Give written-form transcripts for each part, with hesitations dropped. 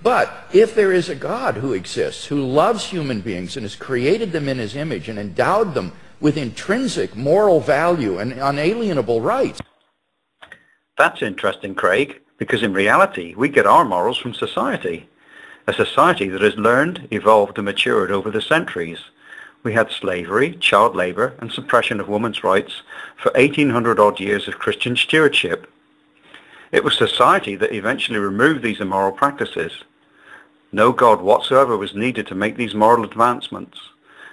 But if there is a God who exists, who loves human beings and has created them in his image and endowed them with intrinsic moral value and unalienable rights. That's interesting, Craig, because in reality we get our morals from society. A society that has learned, evolved and matured over the centuries. We had slavery, child labour and suppression of women's rights for 1800 odd years of Christian stewardship. It was society that eventually removed these immoral practices. No God whatsoever was needed to make these moral advancements,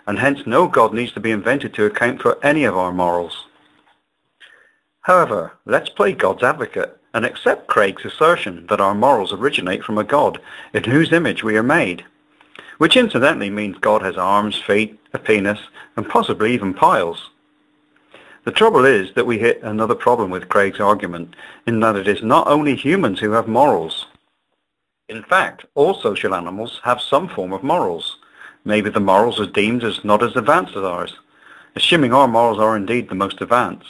and hence no God needs to be invented to account for any of our morals. However, let's play God's advocate and accept Craig's assertion that our morals originate from a God in whose image we are made, which incidentally means God has arms, feet, a penis, and possibly even piles. The trouble is that we hit another problem with Craig's argument, in that it is not only humans who have morals. In fact, all social animals have some form of morals. Maybe the morals are deemed as not as advanced as ours, assuming our morals are indeed the most advanced.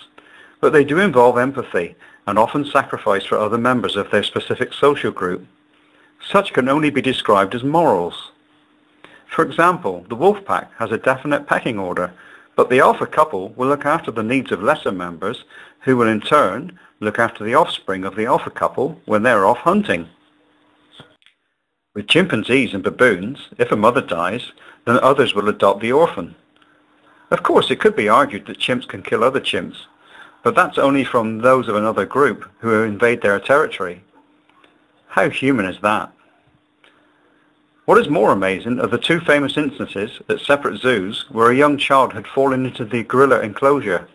But they do involve empathy and often sacrifice for other members of their specific social group. Such can only be described as morals. For example, the wolf pack has a definite pecking order, but the alpha couple will look after the needs of lesser members, who will in turn look after the offspring of the alpha couple when they're off hunting. With chimpanzees and baboons, if a mother dies, then others will adopt the orphan. Of course, it could be argued that chimps can kill other chimps, but that's only from those of another group who invade their territory. How human is that? What is more amazing are the two famous instances at separate zoos where a young child had fallen into the gorilla enclosure,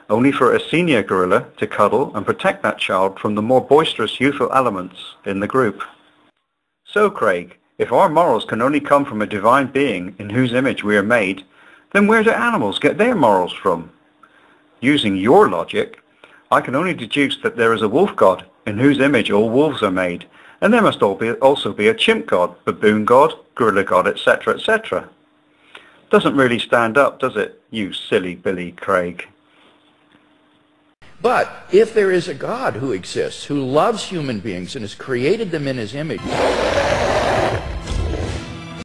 only for a senior gorilla to cuddle and protect that child from the more boisterous youthful elements in the group. So, Craig, if our morals can only come from a divine being in whose image we are made, then where do animals get their morals from? Using your logic, I can only deduce that there is a wolf god in whose image all wolves are made, and there must also be a chimp god, baboon god, gorilla god, etc., etc. Doesn't really stand up, does it, you silly Billy Craig? But if there is a God who exists, who loves human beings and has created them in his image,